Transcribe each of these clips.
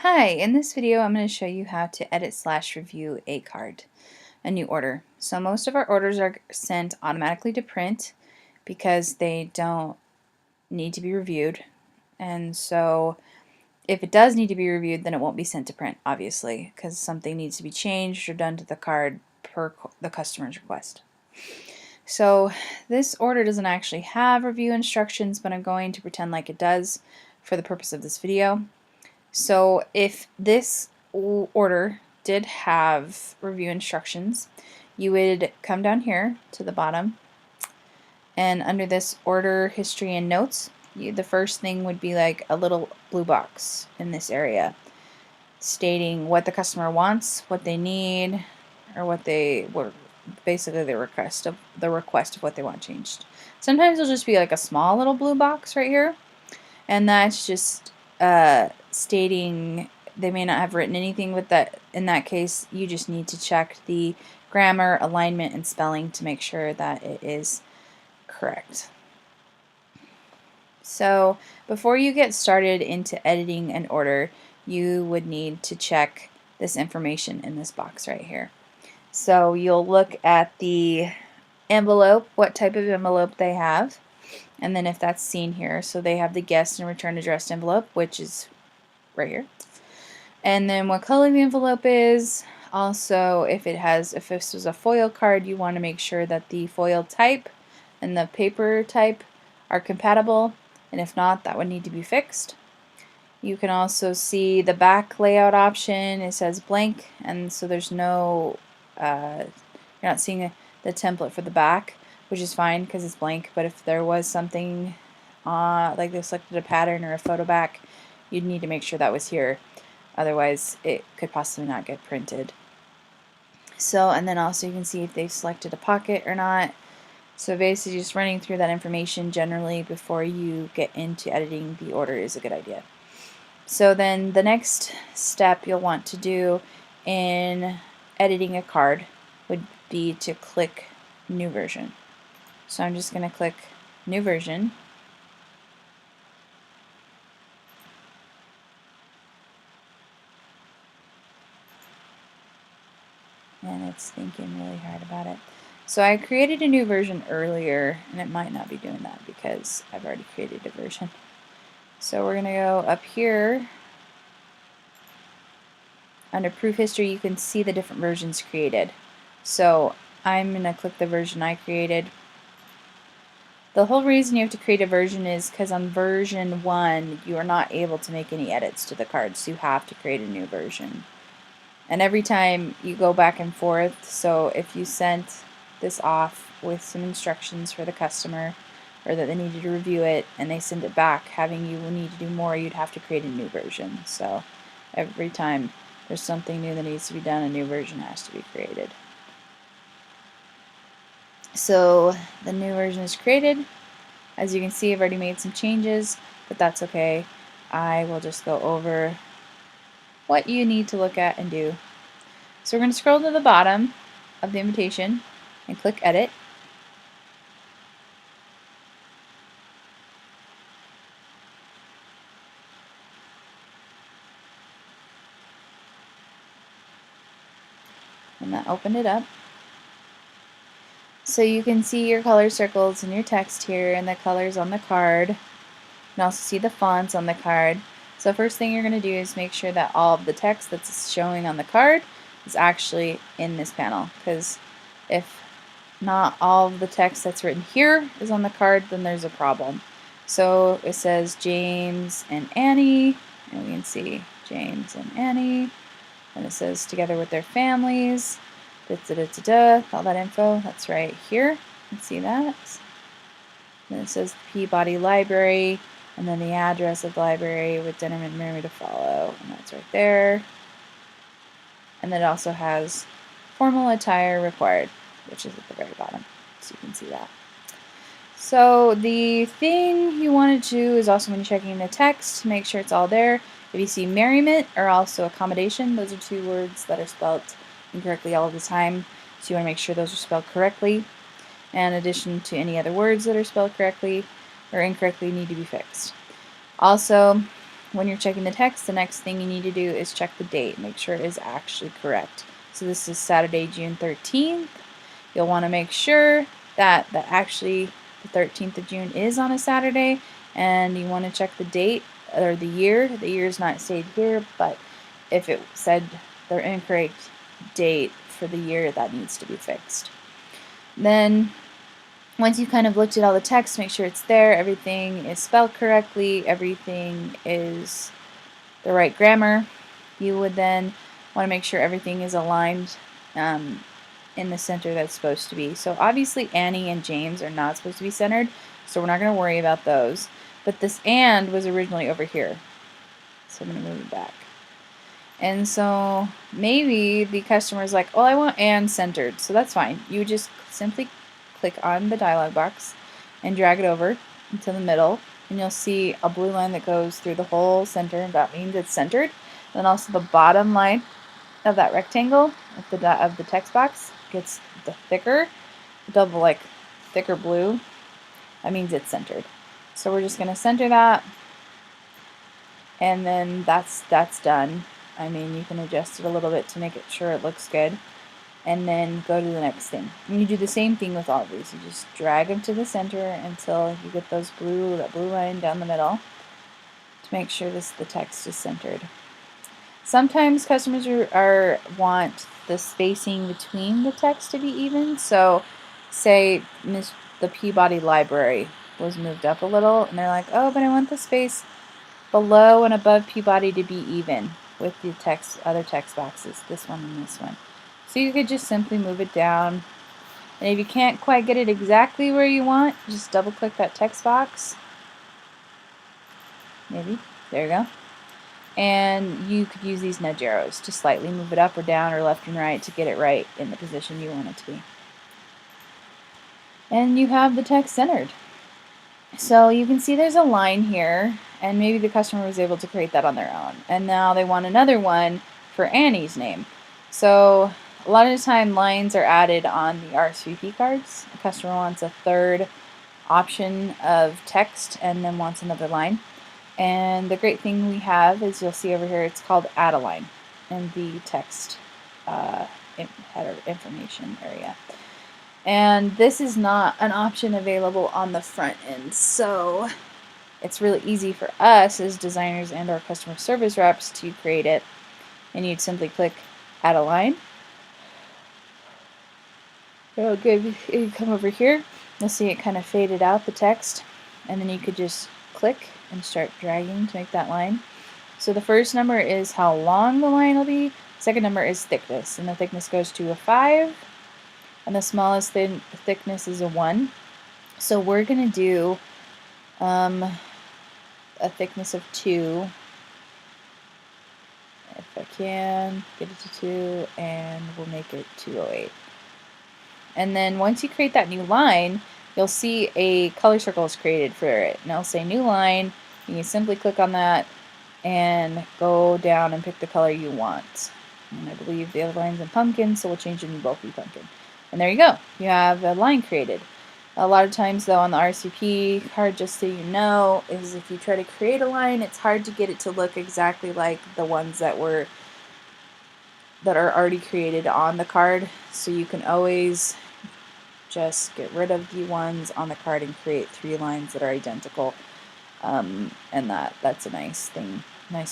Hi, in this video I'm going to show you how to edit/review a card, a new order. So most of our orders are sent automatically to print because they don't need to be reviewed. And so if it does need to be reviewed, then it won't be sent to print, obviously, because something needs to be changed or done to the card per the customer's request. So this order doesn't actually have review instructions, but I'm going to pretend like it does for the purpose of this video. So if this order did have review instructions, you would come down here to the bottom, and under this order history and notes, the first thing would be like a little blue box in this area stating what the customer wants, what they need, or what they were basically the request of what they want changed. Sometimes it'll just be like a small little blue box right here, and that's just stating they may not have written anything with that. In that case, you just need to check the grammar, alignment, and spelling to make sure that it is correct. So before you get started into editing an order, you would need to check this information in this box right here. So you'll look at the envelope, what type of envelope they have, and then if that's seen here, so they have the guest and return addressed envelope, which is right here. And then what color the envelope is. Also, if this was a foil card, you want to make sure that the foil type and the paper type are compatible, and if not, that would need to be fixed. You can also see the back layout option. It says blank, and so there's no, you're not seeing the template for the back, which is fine because it's blank. But if there was something like they selected a pattern or a photo back, you'd need to make sure that was here. Otherwise, it could possibly not get printed. So, and then also you can see if they've selected a pocket or not. So basically just running through that information generally before you get into editing the order is a good idea. So then the next step you'll want to do in editing a card would be to click New Version. So I'm just going to click New Version. And it's thinking really hard about it. So I created a new version earlier, and it might not be doing that because I've already created a version. So we're going to go up here. Under Proof History, you can see the different versions created. So I'm going to click the version I created. The whole reason you have to create a version is because on version 1, you are not able to make any edits to the cards, so you have to create a new version. And every time you go back and forth, so if you sent this off with some instructions for the customer or that they needed to review it and they send it back having you need to do more, you'd have to create a new version. So every time there's something new that needs to be done, a new version has to be created. So the new version is created. As you can see, I've already made some changes, but that's okay. I will just go over what you need to look at and do. So we're going to scroll to the bottom of the invitation and click Edit. And that opened it up. So you can see your color circles and your text here and the colors on the card. You can also see the fonts on the card. So first thing you're going to do is make sure that all of the text that's showing on the card is actually in this panel, because if not all of the text that's written here is on the card, then there's a problem. So it says James and Annie, and we can see James and Annie, and it says together with their families, all that info, that's right here. You can see that. Then it says Peabody Library, and then the address of the library with Denham and Mary to follow, and that's right there. And then it also has formal attire required, which is at the very bottom, so you can see that. So the thing you want to do is also when you're checking the text, make sure it's all there. If you see merriment or also accommodation, those are two words that are spelled incorrectly all of the time, so you want to make sure those are spelled correctly. And in addition to any other words that are spelled correctly or incorrectly need to be fixed. Also, when you're checking the text, the next thing you need to do is check the date. Make sure it is actually correct. So this is Saturday, June 13th. You'll want to make sure that actually the 13th of June is on a Saturday, and you want to check the date or the year. The year is not stated here, but if it said the incorrect date for the year, that needs to be fixed. Then once you've kind of looked at all the text, make sure it's there, everything is spelled correctly, everything is the right grammar. You would then want to make sure everything is aligned in the center that's supposed to be. So obviously Annie and James are not supposed to be centered, so we're not going to worry about those. But this and was originally over here. So I'm going to move it back. And so maybe the customer's like, oh, I want and centered. So that's fine. You would just simply click on the dialog box and drag it over into the middle, and you'll see a blue line that goes through the whole center, and that means it's centered. Then also the bottom line of that rectangle of the text box gets the thicker, thicker blue. That means it's centered. So we're just going to center that, and then that's done. I mean, you can adjust it a little bit to make it sure it looks good, and then go to the next thing. And you do the same thing with all of these. You just drag them to the center until you get that blue line down the middle to make sure the text is centered. Sometimes customers want the spacing between the text to be even. So say the Peabody Library was moved up a little, and they're like, oh, but I want the space below and above Peabody to be even with the other text boxes, this one and this one. So you could just simply move it down. And if you can't quite get it exactly where you want, just double click that text box. Maybe. There you go. And you could use these nudge arrows to slightly move it up or down or left and right to get it right in the position you want it to be. And you have the text centered. So you can see there's a line here, and maybe the customer was able to create that on their own. And now they want another one for Annie's name. So a lot of the time lines are added on the RSVP cards. The customer wants a third option of text and then wants another line. And the great thing we have is, you'll see over here, it's called add a line in the text header information area. And this is not an option available on the front end. So it's really easy for us as designers and our customer service reps to create it. And you'd simply click add a line. Oh, good. You come over here, you'll see it kind of faded out, the text, and then you could just click and start dragging to make that line. So the first number is how long the line will be. Second number is thickness, and the thickness goes to a 5, and the smallest thickness is a 1. So we're going to do a thickness of 2. If I can get it to 2, and we'll make it 208. And then once you create that new line, you'll see a color circle is created for it. And it'll say new line. You can simply click on that and go down and pick the color you want. And I believe the other line's in pumpkin, so we'll change it to both be pumpkin. And there you go. You have a line created. A lot of times, though, on the RSVP card, just so you know, is if you try to create a line, it's hard to get it to look exactly like the ones that are already created on the card. So you can always just get rid of the ones on the card and create 3 lines that are identical. And that's a nice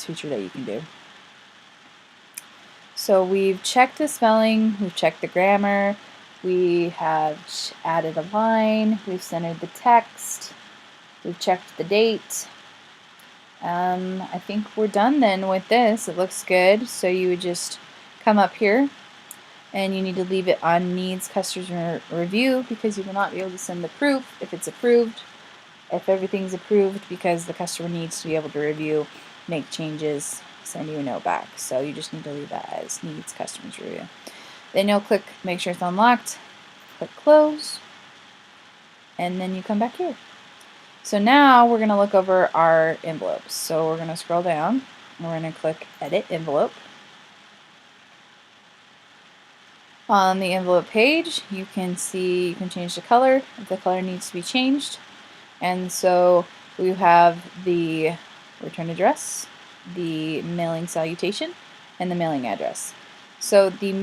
feature that you can do. So we've checked the spelling, we've checked the grammar, we have added a line, we've centered the text, we've checked the date. I think we're done then with this. It looks good. So you would just come up here, and you need to leave it on needs customer review, because you will not be able to send the proof if it's approved. If everything's approved, because the customer needs to be able to review, make changes, send you a note back. So you just need to leave that as needs customers review. Then you'll click make sure it's unlocked, click close, and then you come back here. So now we're going to look over our envelopes. So we're going to scroll down, and we're going to click edit envelope. On the envelope page, you can change the color if the color needs to be changed. And so we have the return address, the mailing salutation, and the mailing address. So the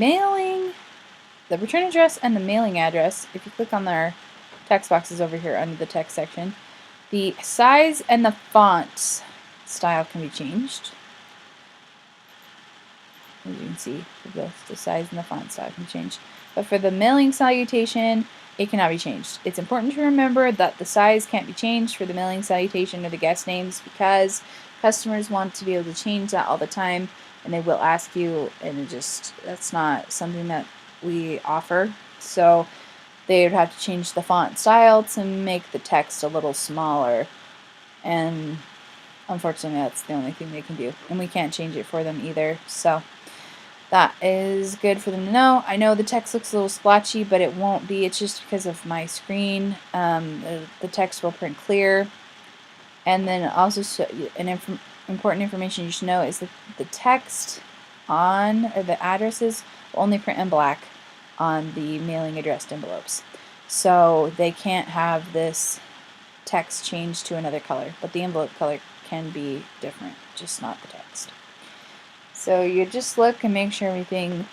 return address and the mailing address, if you click on their text boxes over here under the text section, the size and the font style can be changed. As you can see, both the size and the font style can be changed. But for the mailing salutation, it cannot be changed. It's important to remember that the size can't be changed for the mailing salutation or the guest names, because customers want to be able to change that all the time, and they will ask you, and that's not something that we offer. So they would have to change the font style to make the text a little smaller, and unfortunately that's the only thing they can do, and we can't change it for them either. So that is good for them to know. I know the text looks a little splotchy, but it won't be. It's just because of my screen. The text will print clear. And then also important information you should know is that the text or the addresses will only print in black on the mailing addressed envelopes. So they can't have this text changed to another color, but the envelope color can be different, just not the text. So you just look and make sure everything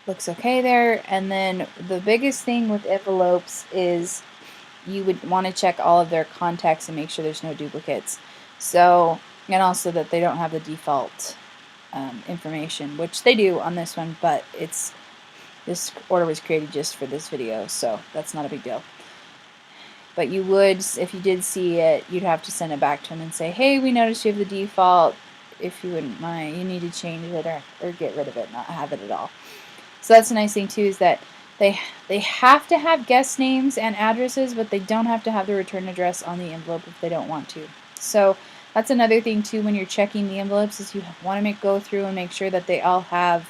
looks okay there. And then the biggest thing with envelopes is you would want to check all of their contacts and make sure there's no duplicates. So, and also that they don't have the default information, which they do on this one, but this order was created just for this video, so that's not a big deal. But you would, if you did see it, you'd have to send it back to them and say, hey, we noticed you have the default. If you wouldn't mind, you need to change it or get rid of it, not have it at all. So that's a nice thing too, is that they have to have guest names and addresses, but they don't have to have the return address on the envelope if they don't want to. So that's another thing too when you're checking the envelopes, is you want to go through and make sure that they all have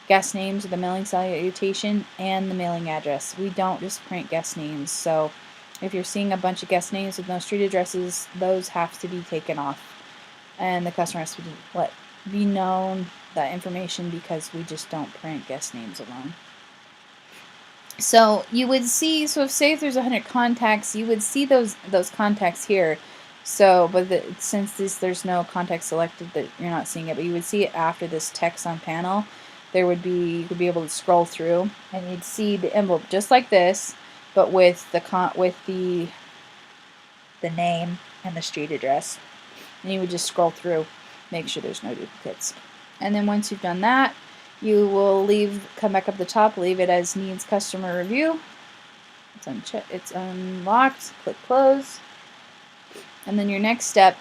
guest names, the mailing salutation, and the mailing address. We don't just print guest names, so if you're seeing a bunch of guest names with no street addresses, those have to be taken off. And the customer has to be known that information, because we just don't print guest names alone. So you would see, so if there's 100 contacts, you would see those contacts here. So, but since there's no contact selected, that you're not seeing it, but you would see it after this text on panel. You could be able to scroll through, and you'd see the envelope just like this, but with the name and the street address. And you would just scroll through, make sure there's no duplicates. And then once you've done that, you will come back up the top, leave it as needs customer review. It's unlocked, click close. And then your next step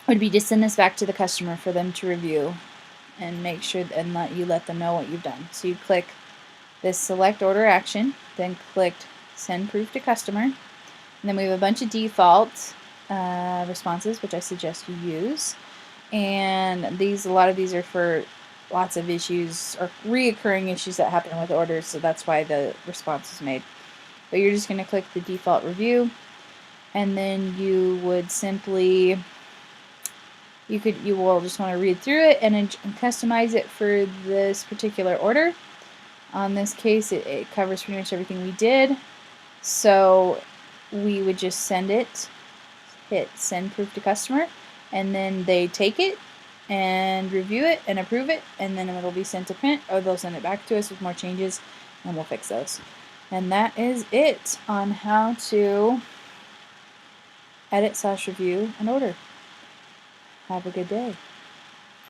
would be to send this back to the customer for them to review and make sure and let them know what you've done. So you click this select order action, then click send proof to customer. And then we have a bunch of default responses, which I suggest you use. And a lot of these are for lots of issues or reoccurring issues that happen with orders, so that's why the response is made. But you're just going to click the default review, and then you would simply you will just want to read through it and customize it for this particular order. On this case, it covers pretty much everything we did, so we would just send it, hit send proof to customer, and then they take it and review it and approve it, and then it'll be sent to print, or they'll send it back to us with more changes, and we'll fix those. And that is it on how to edit/review an order. Have a good day.